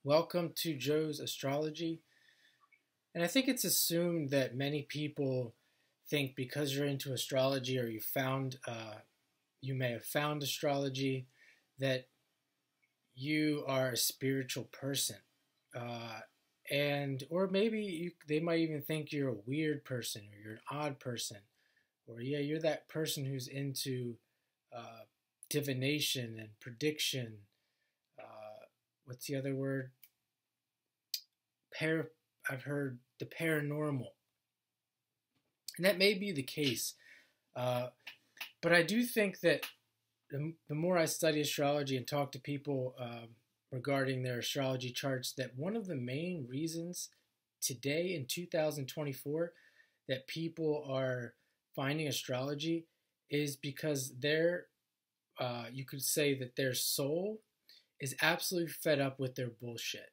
Welcome to Joe's Astrology. And I think it's assumed that many people think because you're into astrology or you may have found astrology, that you are a spiritual person. Uh, or maybe they might even think you're a weird person or you're an odd person. Or, yeah, you're that person who's into uh, divination and prediction. What's the other word? Par- I've heard the paranormal, and that may be the case. Uh, but I do think that the more I study astrology and talk to people regarding their astrology charts, that one of the main reasons today in 2024 that people are finding astrology is because you could say that their soul is absolutely fed up with their bullshit.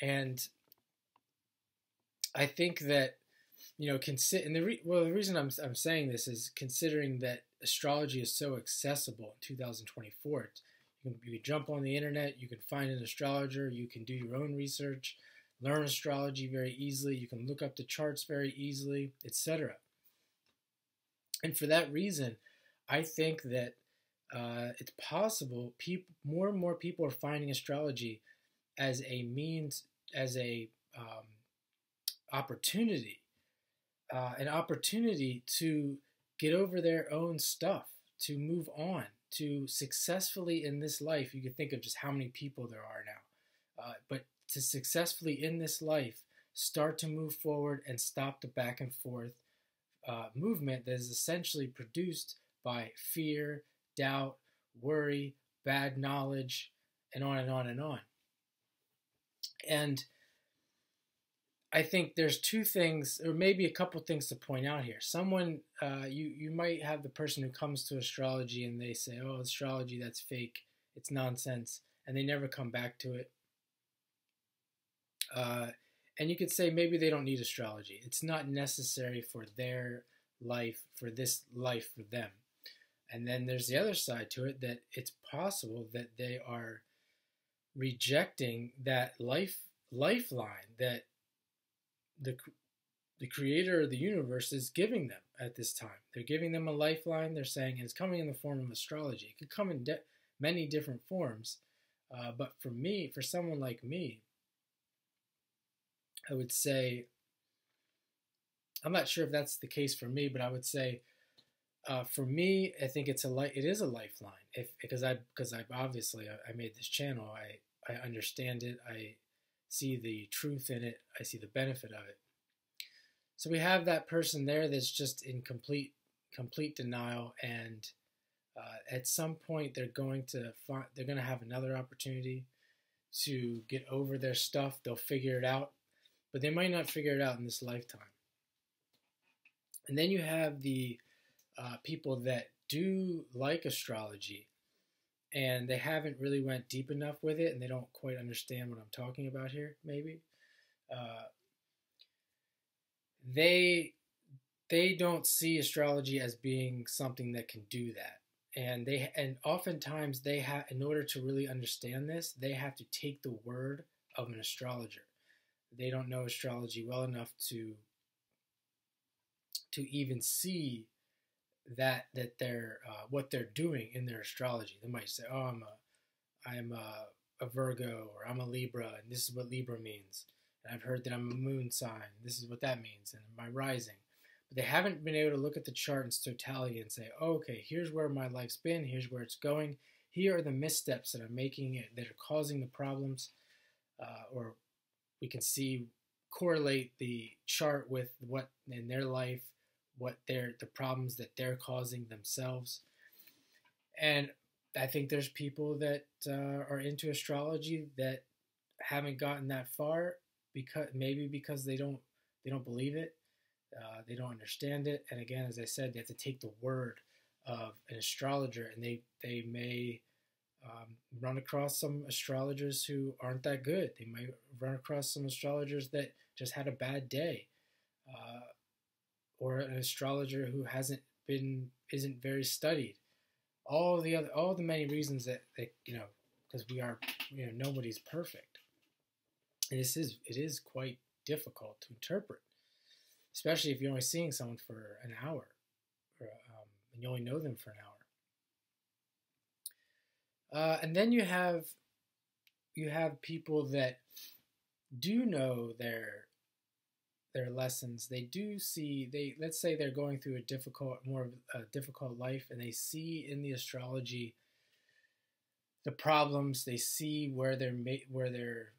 And I think that the reason I'm saying this is considering that astrology is so accessible in 2024. You can jump on the internet, you can find an astrologer, you can do your own research, learn astrology very easily, you can look up the charts very easily, etc. And for that reason, I think that it's possible more and more people are finding astrology as a means, as a opportunity, an opportunity to get over their own stuff, to move on, to successfully in this life. You can think of just how many people there are now, but to successfully in this life start to move forward and stop the back and forth movement that is essentially produced by fear, doubt, worry, bad knowledge, and on and on and on. And I think there's two things, or maybe a couple things to point out here. You might have the person who comes to astrology and they say, "Oh, astrology, that's fake. It's nonsense," and they never come back to it. And you could say maybe they don't need astrology. It's not necessary for their life, for this life for them. And then there's the other side to it, that it's possible that they are rejecting that lifeline that the creator of the universe is giving them at this time. They're giving them a lifeline. They're saying it's coming in the form of astrology. It could come in many different forms. But for someone like me, I would say, I'm not sure if that's the case for me, but I would say, for me, I think it is a lifeline. Because I obviously I made this channel. I understand it. I see the truth in it. I see the benefit of it. So we have that person there that's just in complete denial, and at some point they're going to have another opportunity to get over their stuff. They'll figure it out, but they might not figure it out in this lifetime. And then you have the people that do like astrology, and they haven't really went deep enough with it, and they don't quite understand what I'm talking about here, maybe. They don't see astrology as being something that can do that. And oftentimes in order to really understand this, they have to take the word of an astrologer. They don't know astrology well enough to even see that they're what they're doing in their astrology. They might say, "Oh, I'm a Virgo, or I'm a Libra, and this is what Libra means. And I've heard that I'm a moon sign. This is what that means, and my rising." But they haven't been able to look at the chart in its totality and say, oh, "Okay, here's where my life's been. Here's where it's going. Here are the missteps that I'm making that are causing the problems." Or we can correlate the chart with what in their life, the problems that they're causing themselves. And I think there's people that are into astrology that haven't gotten that far because they don't believe it, they don't understand it, and again, as I said, they have to take the word of an astrologer, and they may run across some astrologers who aren't that good. They might run across some astrologers that just had a bad day, or an astrologer who isn't very studied. All the many reasons that because nobody's perfect. And it is quite difficult to interpret, especially if you're only seeing someone for an hour, or, and you only know them for an hour. And then you have people that do know their lessons. They do see, let's say they're going through more of a difficult life, and they see in the astrology the problems. They see where they're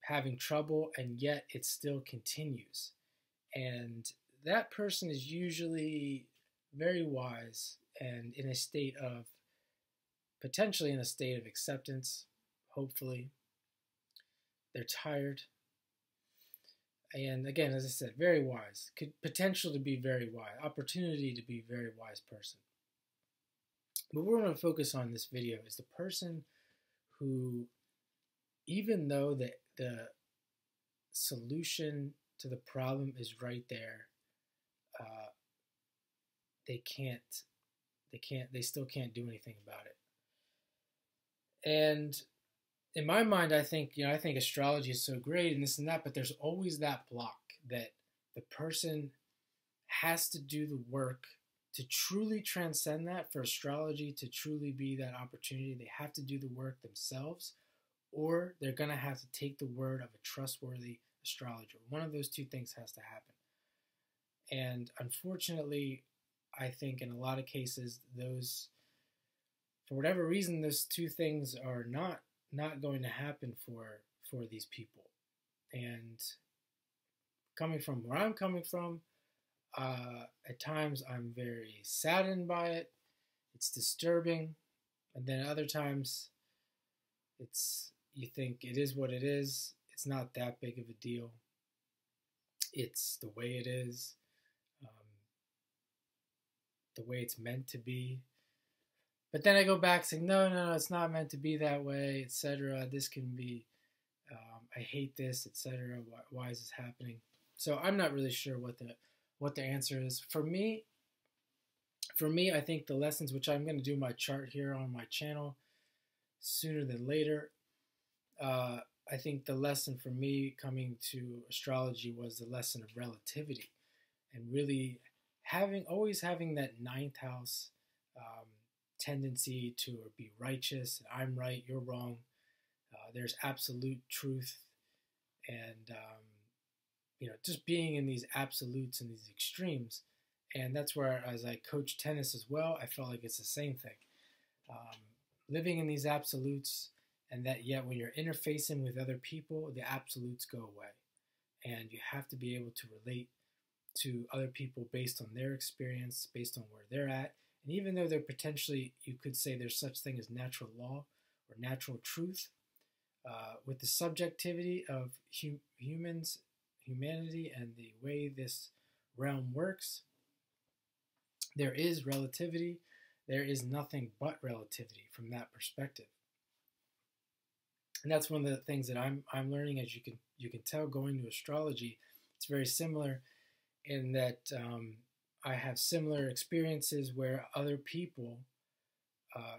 having trouble, and yet it still continues. And that person is usually very wise and potentially in a state of acceptance, hopefully. They're tired. And again, as I said, very wise. Potential to be very wise. Opportunity to be a very wise person. But what we're going to focus on in this video is the person who, even though the solution to the problem is right there, they still can't do anything about it. And in my mind, I think astrology is so great and this and that, but there's always that block that the person has to do the work to truly transcend that. For astrology to truly be that opportunity, they have to do the work themselves, or they're going to have to take the word of a trustworthy astrologer. One of those two things has to happen. And unfortunately, I think in a lot of cases, for whatever reason, those two things are not going to happen for these people. And coming from where I'm coming from, at times I'm very saddened by it. It's disturbing. And then other times you think it is what it is. It's not that big of a deal. It's the way it is, the way it's meant to be. But then I go back saying, no, it's not meant to be that way, etc. This can be, I hate this, etc. Why is this happening? So I'm not really sure what the answer is. For me, I think the lessons, which I'm going to do my chart here on my channel sooner than later, I think the lesson for me coming to astrology was the lesson of relativity, and really always having that ninth house tendency to be righteous. I'm right, you're wrong. There's absolute truth, and just being in these absolutes and these extremes. And that's where, as I coach tennis as well, I felt like it's the same thing. Living in these absolutes, and that yet when you're interfacing with other people, the absolutes go away. And you have to be able to relate to other people based on their experience, based on where they're at. And even though they're potentially, you could say there's such thing as natural law or natural truth, with the subjectivity of humanity and the way this realm works, there is relativity. There is nothing but relativity from that perspective. And that's one of the things that I'm learning. As you can tell, going to astrology, it's very similar in that I have similar experiences where other people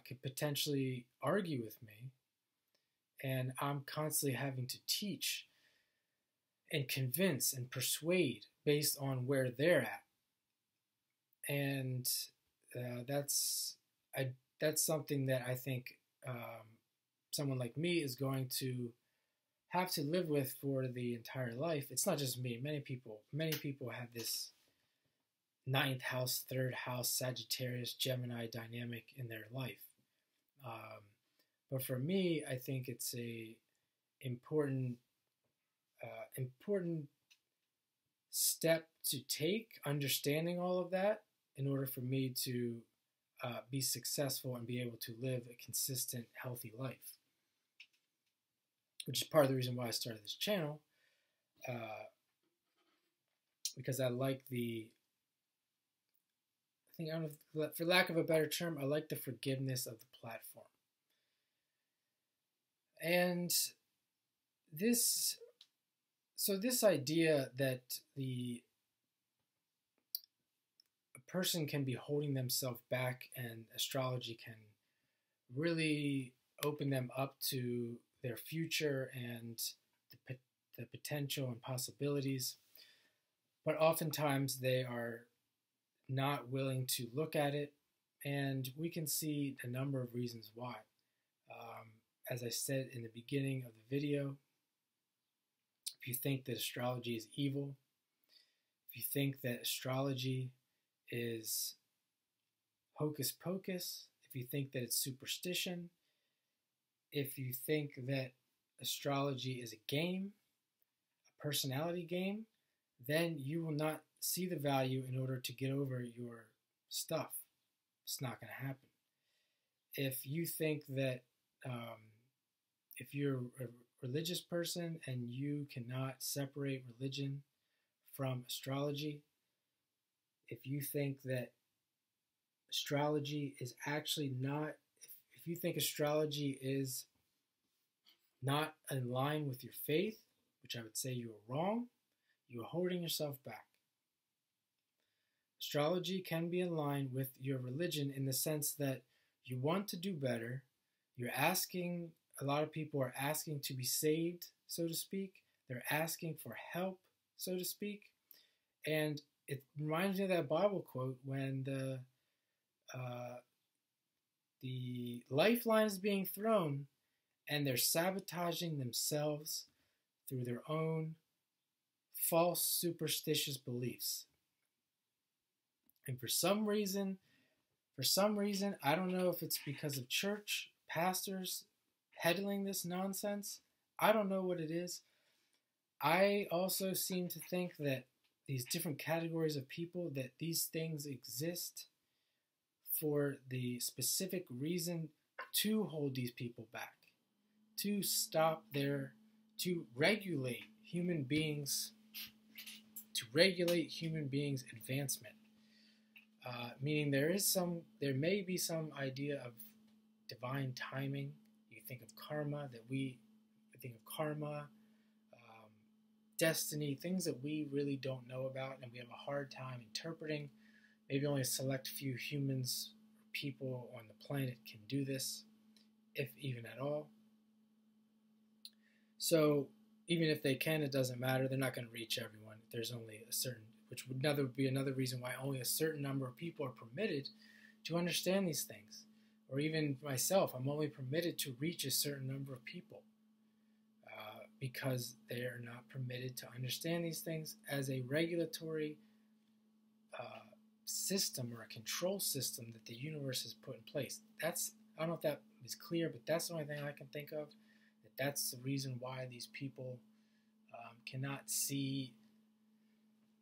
could potentially argue with me, and I'm constantly having to teach and convince and persuade based on where they're at. And that's something that I think someone like me is going to have to live with for the entire life. It's not just me. Many people have this ninth house, third house, Sagittarius, Gemini dynamic in their life. But for me, I think it's a important step to take, understanding all of that, in order for me to be successful and be able to live a consistent, healthy life. Which is part of the reason why I started this channel, because I like for lack of a better term, I like the forgiveness of the platform. And this idea that a person can be holding themselves back, and astrology can really open them up to their future and the potential and possibilities, but oftentimes they are not willing to look at it, and we can see a number of reasons why. As I said in the beginning of the video, if you think that astrology is evil, if you think that astrology is hocus pocus, if you think that it's superstition, if you think that astrology is a game, a personality game, then you will not see the value in order to get over your stuff. It's not going to happen. If you think that if you're a religious person and you cannot separate religion from astrology, if you think that astrology is actually not, if you think astrology is not in line with your faith, which I would say you are wrong, you are holding yourself back. Astrology can be in line with your religion in the sense that you want to do better. You're asking, a lot of people are asking to be saved, so to speak. They're asking for help, so to speak. And it reminds me of that Bible quote when the lifeline is being thrown and they're sabotaging themselves through their own false superstitious beliefs. And for some reason, I don't know if it's because of church pastors peddling this nonsense. I don't know what it is. I also seem to think that these different categories of people, that these things exist for the specific reason to hold these people back, to stop to regulate human beings' advancement. Meaning there may be some idea of divine timing. You think of karma, destiny, things that we really don't know about, and we have a hard time interpreting. Maybe only a select few humans, people on the planet can do this, if even at all. So even if they can, it doesn't matter. They're not going to reach everyone. There's only a certain, which would be another reason why only a certain number of people are permitted to understand these things. Or even myself, I'm only permitted to reach a certain number of people because they are not permitted to understand these things as a regulatory system or a control system that the universe has put in place. I don't know if that is clear, but that's the only thing I can think of. That's the reason why these people cannot see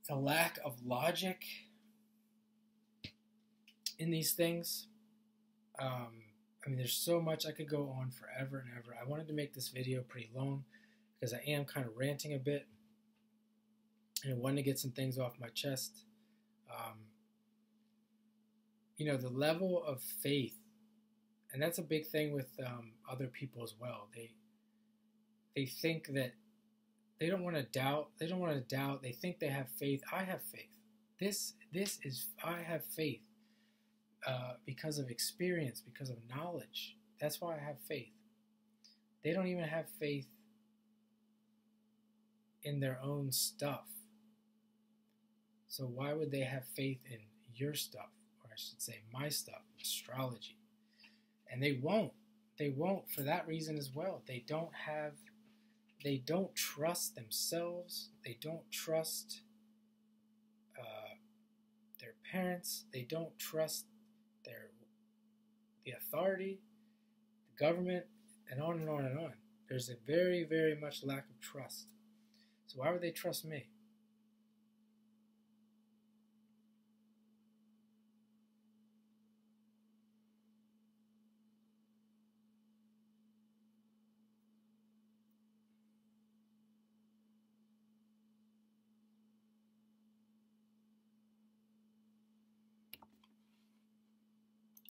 the lack of logic in these things. There's so much. I could go on forever and ever. I wanted to make this video pretty long because I am kind of ranting a bit, and I wanted to get some things off my chest. The level of faith, and that's a big thing with other people as well. They think that they don't want to doubt. They think they have faith. I have faith. I have faith because of experience, because of knowledge. That's why I have faith. They don't even have faith in their own stuff. So why would they have faith in your stuff? Or I should say my stuff, astrology. And they won't. They won't for that reason as well. They don't trust themselves. They don't trust their parents. They don't trust the authority, the government, and on and on and on. There's a very, very much lack of trust. So why would they trust me?